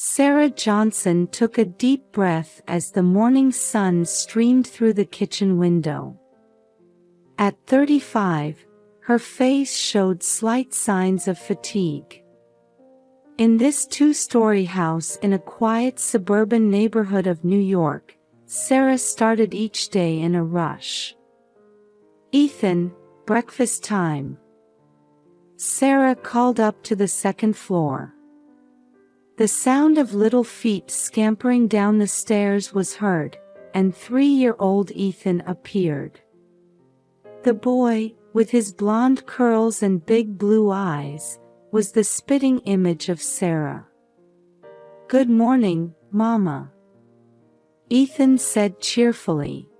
Sarah Johnson took a deep breath as the morning sun streamed through the kitchen window. At 35, her face showed slight signs of fatigue. In this two-story house in a quiet suburban neighborhood of New York, Sarah started each day in a rush. "Ethan, breakfast time." Sarah called up to the second floor. The sound of little feet scampering down the stairs was heard, and 3-year-old Ethan appeared. The boy, with his blonde curls and big blue eyes, was the spitting image of Sarah. "Good morning, Mama," Ethan said cheerfully.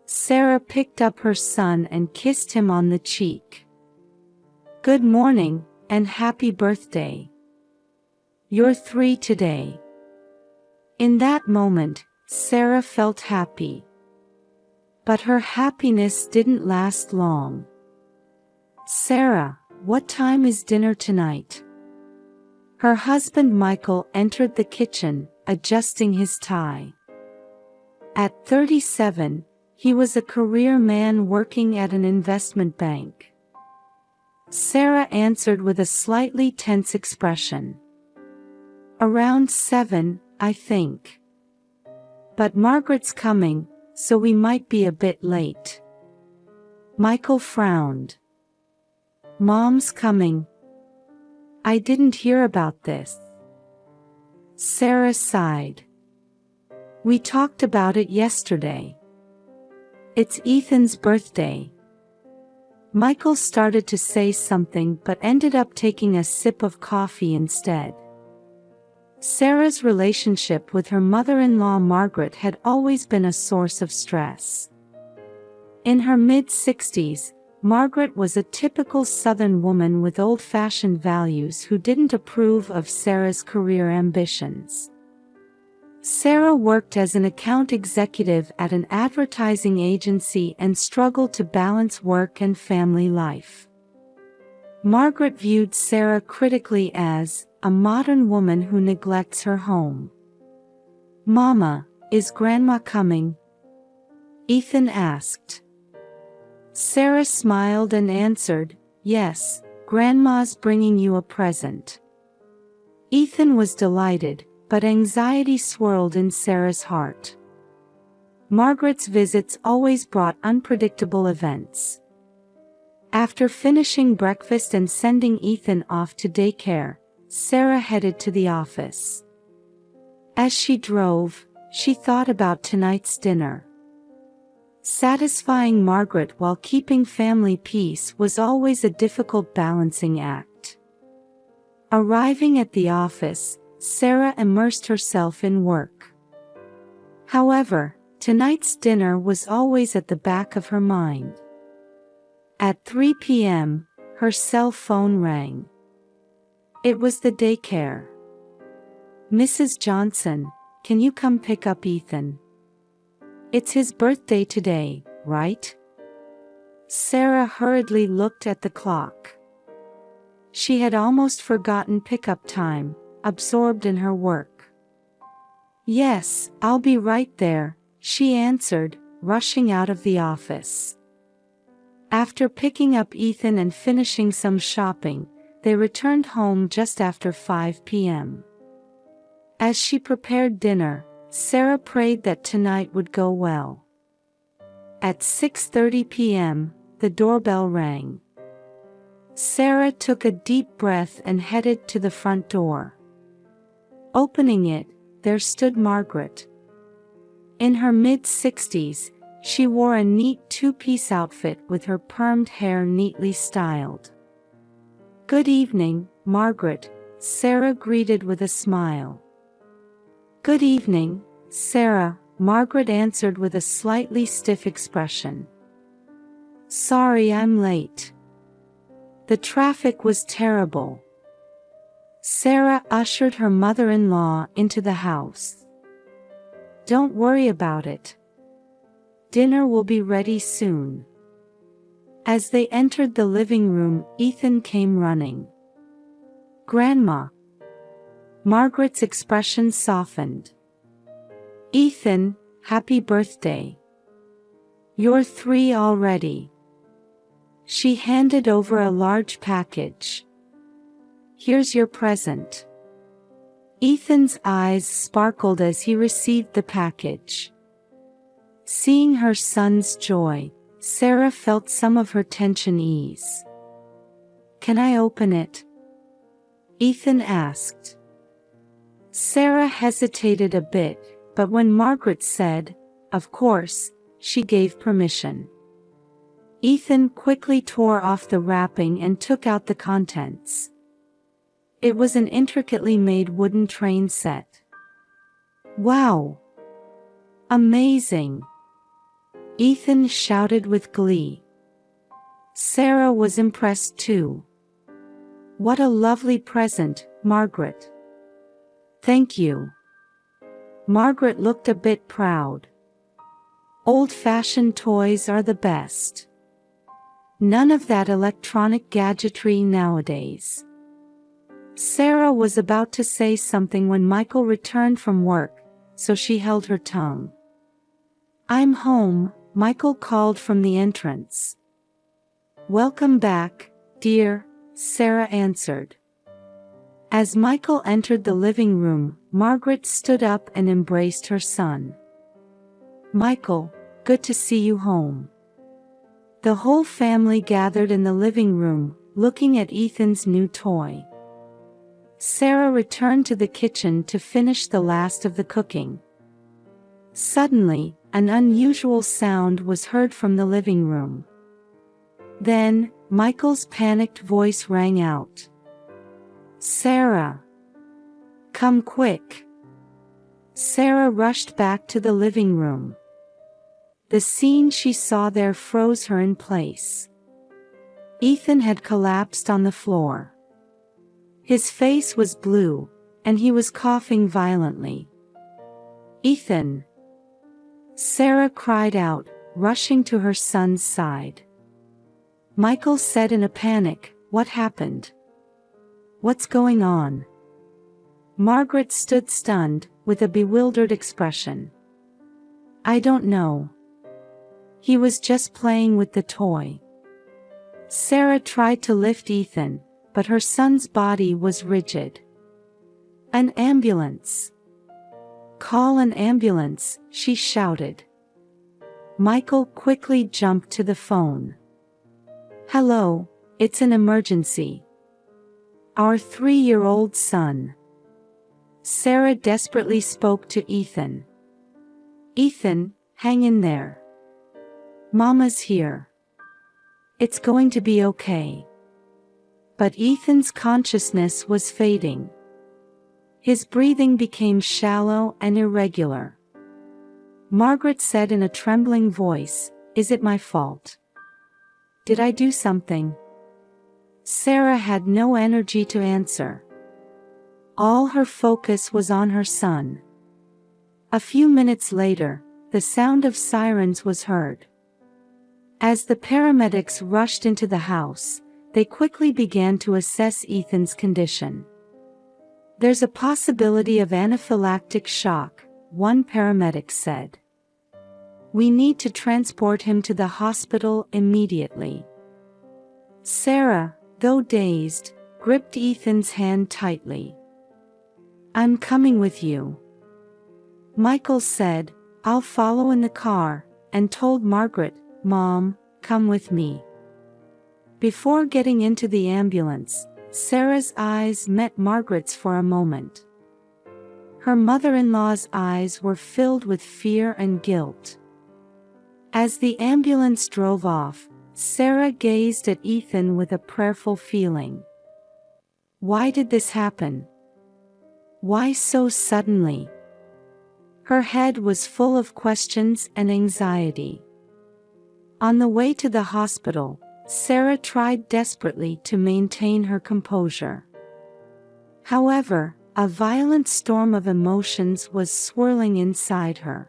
Sarah picked up her son and kissed him on the cheek. "Good morning, and happy birthday. You're 3 today." In that moment, Sarah felt happy. But her happiness didn't last long. "Sarah, what time is dinner tonight?" Her husband Michael entered the kitchen, adjusting his tie. At 37, he was a career man working at an investment bank. Sarah answered with a slightly tense expression. "Around 7, I think. But Margaret's coming, so we might be a bit late." Michael frowned. "Mom's coming. I didn't hear about this." Sarah sighed. "We talked about it yesterday. It's Ethan's birthday." Michael started to say something but ended up taking a sip of coffee instead. Sarah's relationship with her mother-in-law Margaret had always been a source of stress. In her mid-60s, Margaret was a typical Southern woman with old-fashioned values who didn't approve of Sarah's career ambitions. Sarah worked as an account executive at an advertising agency and struggled to balance work and family life. Margaret viewed Sarah critically as a modern woman who neglects her home. "Mama, is Grandma coming?" Ethan asked. Sarah smiled and answered, "Yes, Grandma's bringing you a present." Ethan was delighted, but anxiety swirled in Sarah's heart. Margaret's visits always brought unpredictable events. After finishing breakfast and sending Ethan off to daycare, Sarah headed to the office. As she drove, she thought about tonight's dinner. Satisfying Margaret while keeping family peace was always a difficult balancing act. Arriving at the office, Sarah immersed herself in work. However, tonight's dinner was always at the back of her mind. At 3 p.m., her cell phone rang. It was the daycare. "Mrs. Johnson, can you come pick up Ethan? It's his birthday today, right?" Sarah hurriedly looked at the clock. She had almost forgotten pickup time, absorbed in her work. "Yes, I'll be right there," she answered, rushing out of the office. After picking up Ethan and finishing some shopping, they returned home just after 5 p.m. As she prepared dinner, Sarah prayed that tonight would go well. At 6:30 p.m., the doorbell rang. Sarah took a deep breath and headed to the front door. Opening it, there stood Margaret. In her mid-60s, she wore a neat two-piece outfit with her permed hair neatly styled. "Good evening, Margaret," Sarah greeted with a smile. "Good evening, Sarah," Margaret answered with a slightly stiff expression. "Sorry I'm late. The traffic was terrible." Sarah ushered her mother-in-law into the house. "Don't worry about it. Dinner will be ready soon." As they entered the living room, Ethan came running. "Grandma." Margaret's expression softened. "Ethan, happy birthday. You're 3 already." She handed over a large package. "Here's your present." Ethan's eyes sparkled as he received the package. Seeing her son's joy, Sarah felt some of her tension ease. "Can I open it?" Ethan asked. Sarah hesitated a bit, but when Margaret said, "Of course," she gave permission. Ethan quickly tore off the wrapping and took out the contents. It was an intricately made wooden train set. "Wow! Amazing!" Ethan shouted with glee. Sarah was impressed too. "What a lovely present, Margaret." "Thank you." Margaret looked a bit proud. Old-fashioned toys are the best. None of that electronic gadgetry nowadays. Sarah was about to say something when Michael returned from work, so she held her tongue. "I'm home," Michael called from the entrance. "Welcome back, dear," Sarah answered. As Michael entered the living room, Margaret stood up and embraced her son. "Michael, good to see you home." The whole family gathered in the living room, looking at Ethan's new toy. Sarah returned to the kitchen to finish the last of the cooking. Suddenly, an unusual sound was heard from the living room. Then, Michael's panicked voice rang out. "Sarah! Come quick!" Sarah rushed back to the living room. The scene she saw there froze her in place. Ethan had collapsed on the floor. His face was blue, and he was coughing violently. "Ethan!" Sarah cried out, rushing to her son's side. Michael said in a panic, "What happened? What's going on?" Margaret stood stunned, with a bewildered expression. "I don't know. He was just playing with the toy." Sarah tried to lift Ethan, but her son's body was rigid. "An ambulance! Call an ambulance," she shouted. Michael quickly jumped to the phone. "Hello, it's an emergency. Our 3-year-old son." Sarah desperately spoke to Ethan. "Ethan, hang in there. Mama's here. It's going to be okay." But Ethan's consciousness was fading. His breathing became shallow and irregular. Margaret said in a trembling voice, "Is it my fault? Did I do something?" Sarah had no energy to answer. All her focus was on her son. A few minutes later, the sound of sirens was heard. As the paramedics rushed into the house, they quickly began to assess Ethan's condition. "There's a possibility of anaphylactic shock," one paramedic said. "We need to transport him to the hospital immediately." Sarah, though dazed, gripped Ethan's hand tightly. "I'm coming with you." Michael said, "I'll follow in the car," and told Margaret, "Mom, come with me." Before getting into the ambulance, Sarah's eyes met Margaret's for a moment. Her mother-in-law's eyes were filled with fear and guilt. As the ambulance drove off, Sarah gazed at Ethan with a prayerful feeling. Why did this happen? Why so suddenly? Her head was full of questions and anxiety. On the way to the hospital, Sarah tried desperately to maintain her composure. However, a violent storm of emotions was swirling inside her.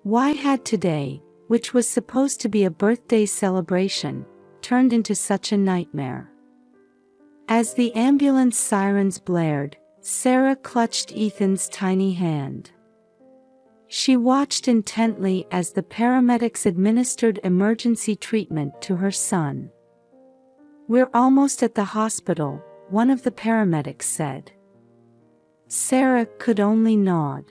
Why had today, which was supposed to be a birthday celebration, turned into such a nightmare? As the ambulance sirens blared, Sarah clutched Ethan's tiny hand. She watched intently as the paramedics administered emergency treatment to her son. "We're almost at the hospital," one of the paramedics said. Sarah could only nod.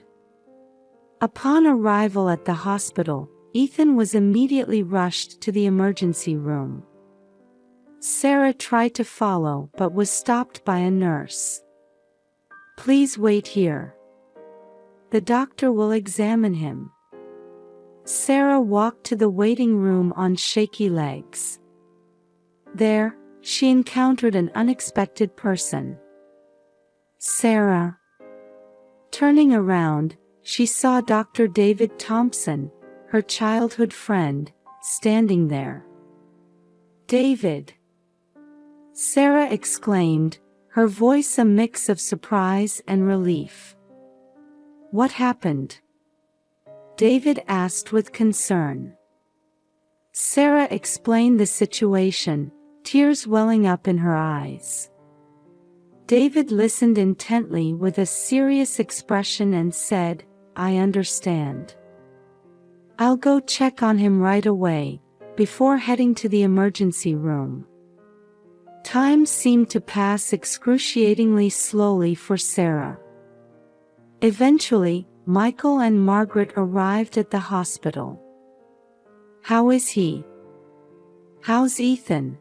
Upon arrival at the hospital, Ethan was immediately rushed to the emergency room. Sarah tried to follow but was stopped by a nurse. "Please wait here. The doctor will examine him." Sarah walked to the waiting room on shaky legs. There, she encountered an unexpected person. Sarah. Turning around, she saw Dr. David Thompson, her childhood friend, standing there. "David!" Sarah exclaimed, her voice a mix of surprise and relief. "What happened?" David asked with concern. Sarah explained the situation, tears welling up in her eyes. David listened intently with a serious expression and said, "I understand. I'll go check on him right away," before heading to the emergency room. Time seemed to pass excruciatingly slowly for Sarah. Eventually, Michael and Margaret arrived at the hospital. "How is he? How's Ethan?"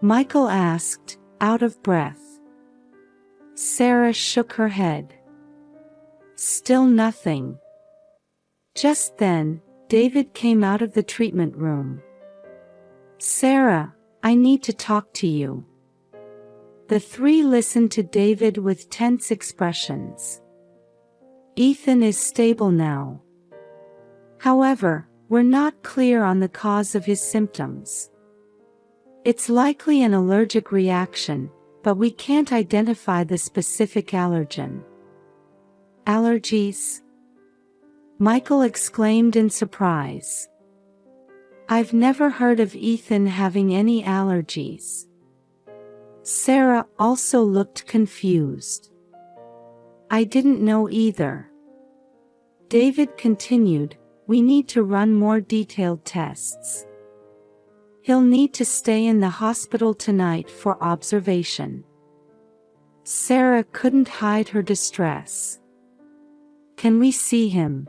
Michael asked, out of breath. Sarah shook her head. "Still nothing." Just then, David came out of the treatment room. "Sarah, I need to talk to you." The three listened to David with tense expressions. "Ethan is stable now. However, we're not clear on the cause of his symptoms. It's likely an allergic reaction, but we can't identify the specific allergen." "Allergies?" Michael exclaimed in surprise. "I've never heard of Ethan having any allergies." Sarah also looked confused. "I didn't know either." David continued, "We need to run more detailed tests. He'll need to stay in the hospital tonight for observation." Sarah couldn't hide her distress. "Can we see him?"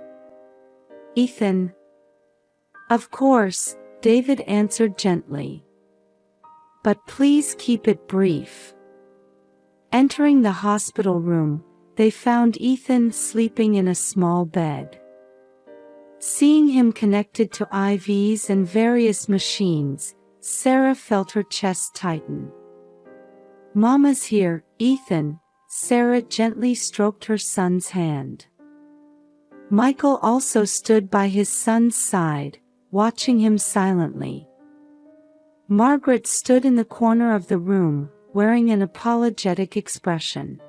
"Ethan?" "Of course," David answered gently. "But please keep it brief." Entering the hospital room, they found Ethan sleeping in a small bed. Seeing him connected to IVs and various machines, Sarah felt her chest tighten. "Mama's here, Ethan." Sarah gently stroked her son's hand. Michael also stood by his son's side, watching him silently. Margaret stood in the corner of the room, wearing an apologetic expression.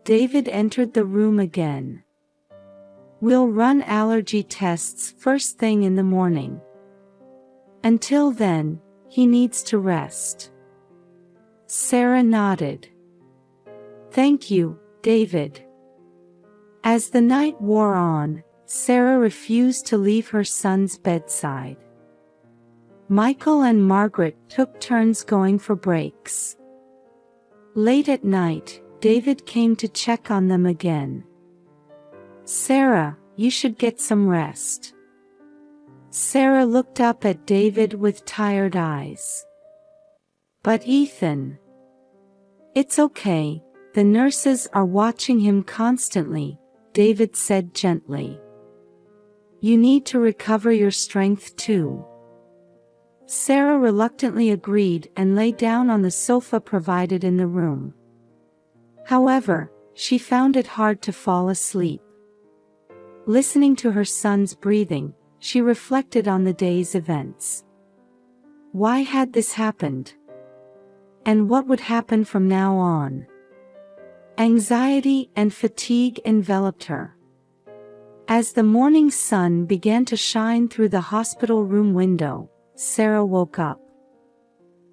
David entered the room again. "We'll run allergy tests first thing in the morning. Until then, he needs to rest." Sarah nodded. "Thank you, David." As the night wore on, Sarah refused to leave her son's bedside. Michael and Margaret took turns going for breaks. Late at night, David came to check on them again. "Sarah, you should get some rest." Sarah looked up at David with tired eyes. "But Ethan." "It's okay, the nurses are watching him constantly," David said gently. "You need to recover your strength too." Sarah reluctantly agreed and lay down on the sofa provided in the room. However, she found it hard to fall asleep. Listening to her son's breathing, she reflected on the day's events. Why had this happened? And what would happen from now on? Anxiety and fatigue enveloped her. As the morning sun began to shine through the hospital room window, Sarah woke up.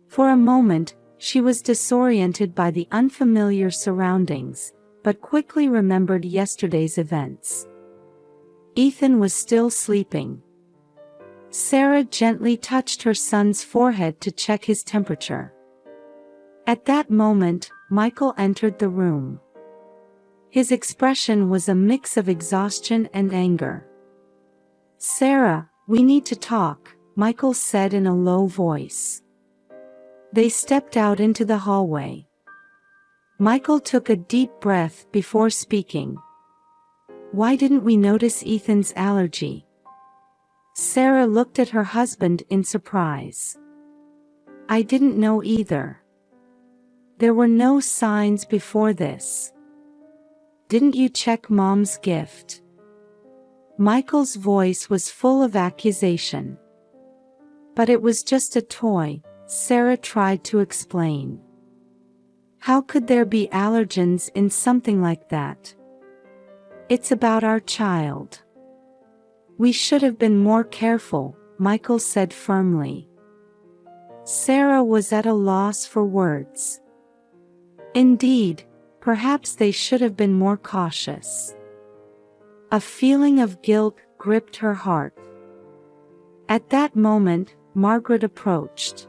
For a moment, She was disoriented by the unfamiliar surroundings, but quickly remembered yesterday's events. Ethan was still sleeping. Sarah gently touched her son's forehead to check his temperature. At that moment, Michael entered the room. His expression was a mix of exhaustion and anger. "Sarah, we need to talk," Michael said in a low voice. They stepped out into the hallway. Michael took a deep breath before speaking. "Why didn't we notice Ethan's allergy?" Sarah looked at her husband in surprise. "I didn't know either. There were no signs before this." "Didn't you check Mom's gift?" Michael's voice was full of accusation. "But it was just a toy," Sarah tried to explain. "How could there be allergens in something like that? It's about our child." "We should have been more careful," Michael said firmly. Sarah was at a loss for words. Indeed, perhaps they should have been more cautious. A feeling of guilt gripped her heart. At that moment, Margaret approached.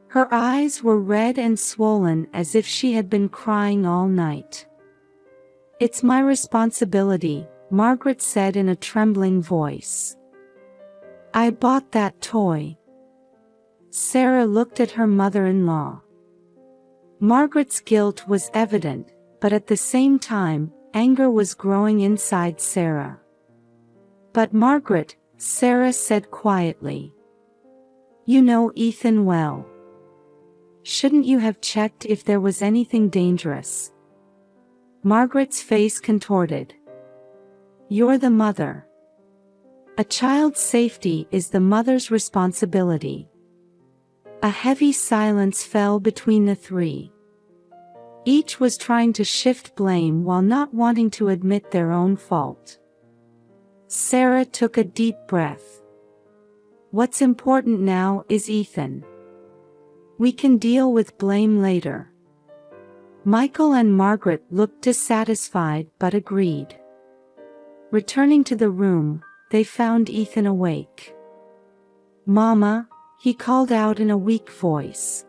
Her eyes were red and swollen as if she had been crying all night. "It's my responsibility," Margaret said in a trembling voice. "I bought that toy." Sarah looked at her mother-in-law. Margaret's guilt was evident, but at the same time, anger was growing inside Sarah. "But Margaret," Sarah said quietly, "you know Ethan well. Shouldn't you have checked if there was anything dangerous?" Margaret's face contorted. "You're the mother. A child's safety is the mother's responsibility." A heavy silence fell between the three. Each was trying to shift blame while not wanting to admit their own fault. Sarah took a deep breath. "What's important now is Ethan. We can deal with blame later." Michael and Margaret looked dissatisfied but agreed. Returning to the room, they found Ethan awake. "Mama," he called out in a weak voice.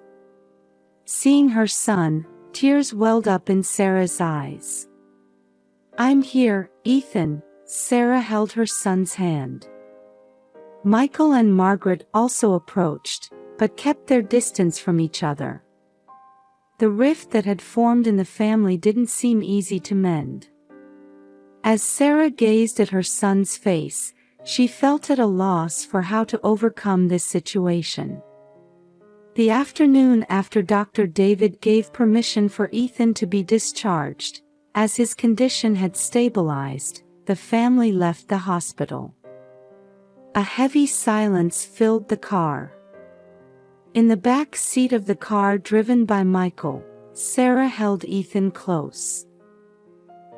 Seeing her son, tears welled up in Sarah's eyes. "I'm here, Ethan." Sarah held her son's hand. Michael and Margaret also approached, but kept their distance from each other. The rift that had formed in the family didn't seem easy to mend. As Sarah gazed at her son's face, she felt at a loss for how to overcome this situation. The afternoon after Dr. David gave permission for Ethan to be discharged, as his condition had stabilized, the family left the hospital. A heavy silence filled the car. In the back seat of the car driven by Michael, Sarah held Ethan close.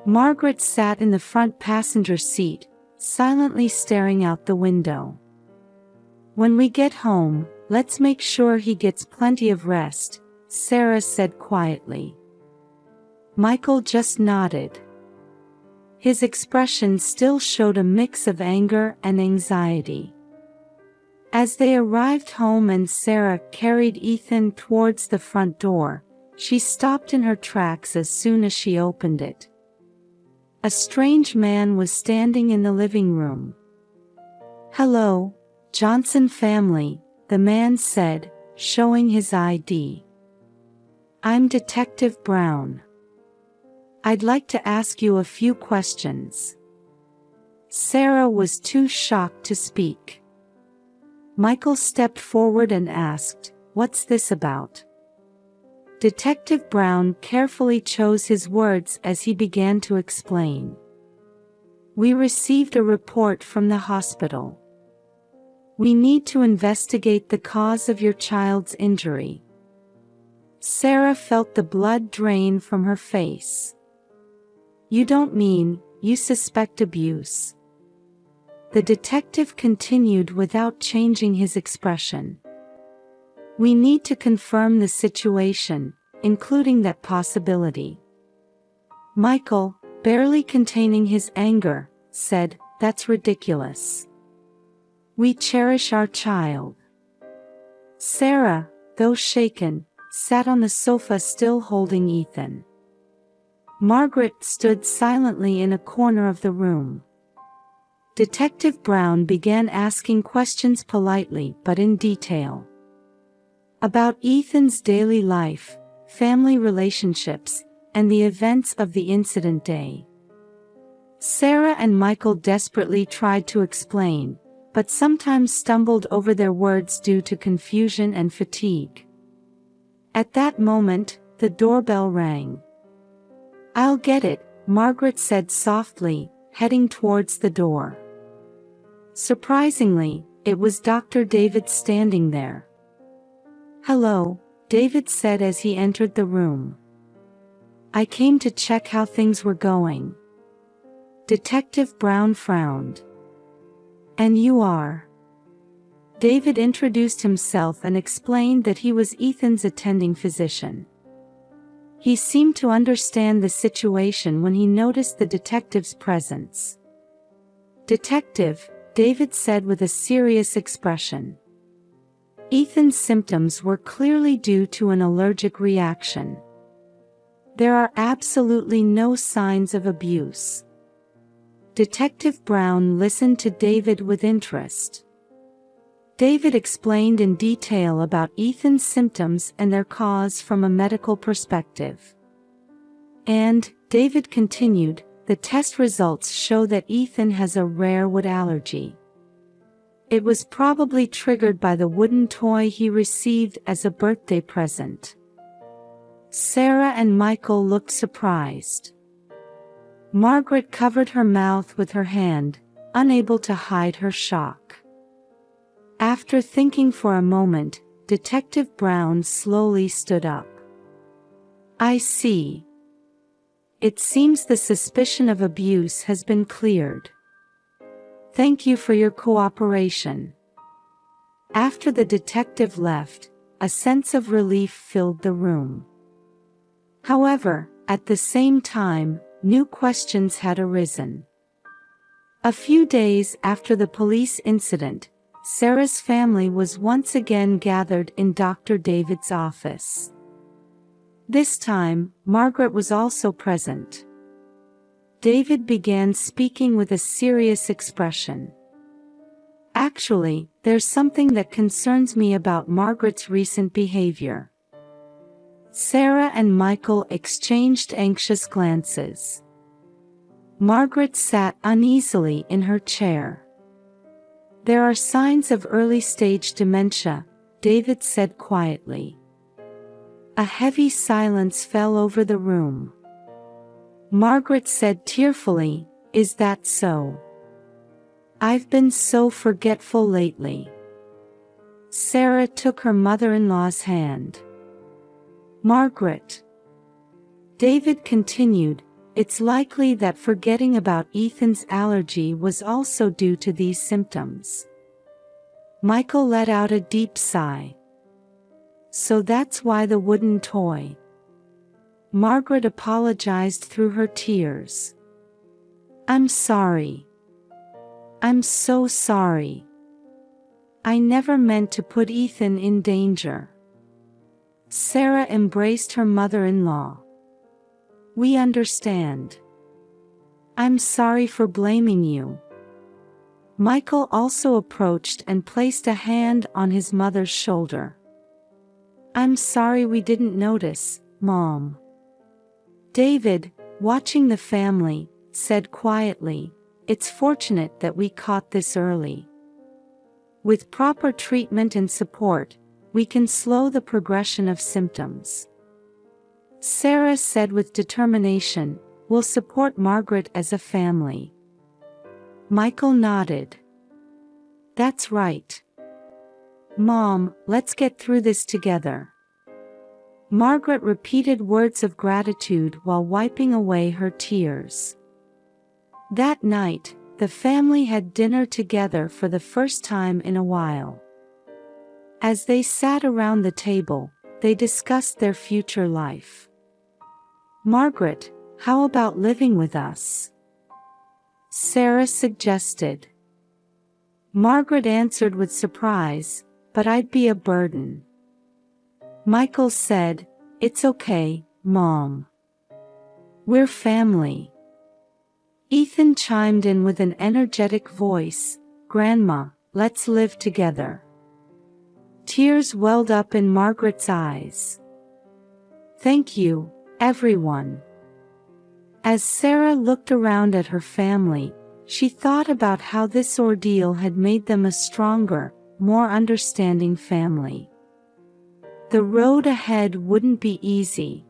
Margaret sat in the front passenger seat, silently staring out the window. "When we get home, let's make sure he gets plenty of rest," Sarah said quietly. Michael just nodded. His expression still showed a mix of anger and anxiety. As they arrived home and Sarah carried Ethan towards the front door, she stopped in her tracks as soon as she opened it. A strange man was standing in the living room. "Hello, Johnson family," the man said, showing his ID. "I'm Detective Brown. I'd like to ask you a few questions." Sarah was too shocked to speak. Michael stepped forward and asked, "What's this about?" Detective Brown carefully chose his words as he began to explain. "We received a report from the hospital. We need to investigate the cause of your child's injury." Sarah felt the blood drain from her face. "You don't mean, you suspect abuse?" The detective continued without changing his expression. We need to confirm the situation, including that possibility. Michael, barely containing his anger, said, "That's ridiculous. We cherish our child." Sarah, though shaken, sat on the sofa still holding Ethan. Margaret stood silently in a corner of the room. Detective Brown began asking questions politely but in detail. About Ethan's daily life, family relationships, and the events of the incident day. Sarah and Michael desperately tried to explain, but sometimes stumbled over their words due to confusion and fatigue. At that moment, the doorbell rang. "I'll get it," Margaret said softly, heading towards the door. Surprisingly, it was Dr. David standing there. "Hello," David said as he entered the room. "I came to check how things were going." Detective Brown frowned. "And you are?" David introduced himself and explained that he was Ethan's attending physician. He seemed to understand the situation when he noticed the detective's presence. "Detective," David said with a serious expression. Ethan's symptoms were clearly due to an allergic reaction. There are absolutely no signs of abuse. Detective Brown listened to David with interest. David explained in detail about Ethan's symptoms and their cause from a medical perspective. And, David continued, the test results show that Ethan has a rare wood allergy. It was probably triggered by the wooden toy he received as a birthday present. Sarah and Michael looked surprised. Margaret covered her mouth with her hand, unable to hide her shock. After thinking for a moment, Detective Brown slowly stood up. "I see. It seems the suspicion of abuse has been cleared. Thank you for your cooperation." After the detective left, a sense of relief filled the room. However, at the same time, new questions had arisen. A few days after the police incident, Sarah's family was once again gathered in Dr. David's office. This time, Margaret was also present. David began speaking with a serious expression. "Actually, there's something that concerns me about Margaret's recent behavior." Sarah and Michael exchanged anxious glances. Margaret sat uneasily in her chair. "There are signs of early-stage dementia," David said quietly. A heavy silence fell over the room. Margaret said tearfully, "Is that so? I've been so forgetful lately." Sarah took her mother-in-law's hand. "Margaret," David continued, "it's likely that forgetting about Ethan's allergy was also due to these symptoms." Michael let out a deep sigh. "So that's why the wooden toy." Margaret apologized through her tears. "I'm sorry. I'm so sorry. I never meant to put Ethan in danger." Sarah embraced her mother-in-law. "We understand. I'm sorry for blaming you." Michael also approached and placed a hand on his mother's shoulder. "I'm sorry we didn't notice, Mom." David, watching the family, said quietly, "It's fortunate that we caught this early. With proper treatment and support, we can slow the progression of symptoms." Sarah said with determination, "We'll support Margaret as a family." Michael nodded. "That's right. Mom, let's get through this together." Margaret repeated words of gratitude while wiping away her tears. That night, the family had dinner together for the first time in a while. As they sat around the table, they discussed their future life. "Margaret, how about living with us?" Sarah suggested. Margaret answered with surprise, "But I'd be a burden." Michael said, "It's okay, Mom. We're family." Ethan chimed in with an energetic voice, "Grandma, let's live together." Tears welled up in Margaret's eyes. "Thank you, everyone." As Sarah looked around at her family, she thought about how this ordeal had made them a stronger, more understanding family. The road ahead wouldn't be easy.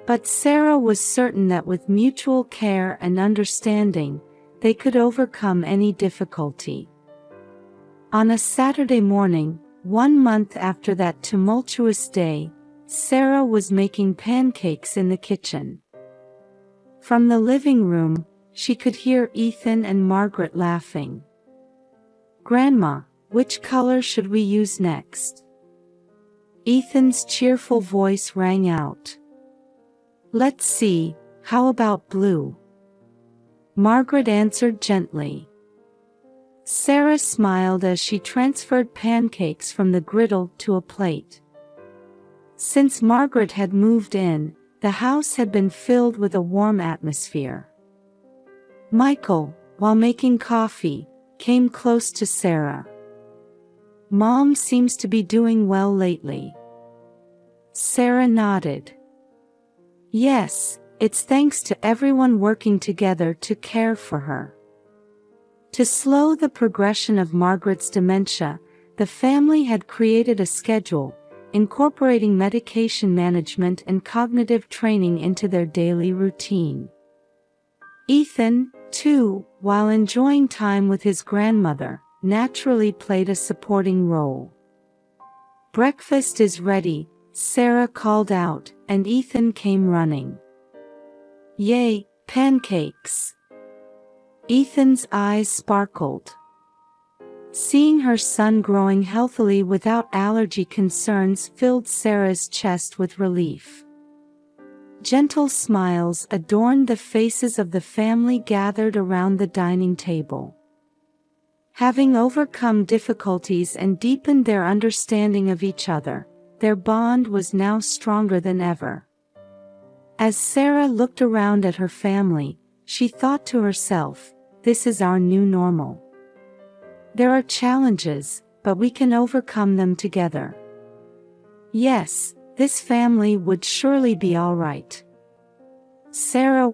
But Sarah was certain that with mutual care and understanding, they could overcome any difficulty. On a Saturday morning, 1 month after that tumultuous day, Sarah was making pancakes in the kitchen. From the living room, she could hear Ethan and Margaret laughing. "Grandma, which color should we use next?" Ethan's cheerful voice rang out. "Let's see, how about blue?" Margaret answered gently. Sarah smiled as she transferred pancakes from the griddle to a plate. Since Margaret had moved in, the house had been filled with a warm atmosphere. Michael, while making coffee, came close to Sarah. "Mom seems to be doing well lately." Sarah nodded. "Yes, it's thanks to everyone working together to care for her." To slow the progression of Margaret's dementia, the family had created a schedule, incorporating medication management and cognitive training into their daily routine. Ethan, too, while enjoying time with his grandmother, naturally played a supporting role. "Breakfast is ready," Sarah called out, and Ethan came running. "Yay, pancakes!" Ethan's eyes sparkled. Seeing her son growing healthily without allergy concerns filled Sarah's chest with relief. Gentle smiles adorned the faces of the family gathered around the dining table. Having overcome difficulties and deepened their understanding of each other, their bond was now stronger than ever. As Sarah looked around at her family, she thought to herself, "This is our new normal. There are challenges, but we can overcome them together. Yes, this family would surely be all right." Sarah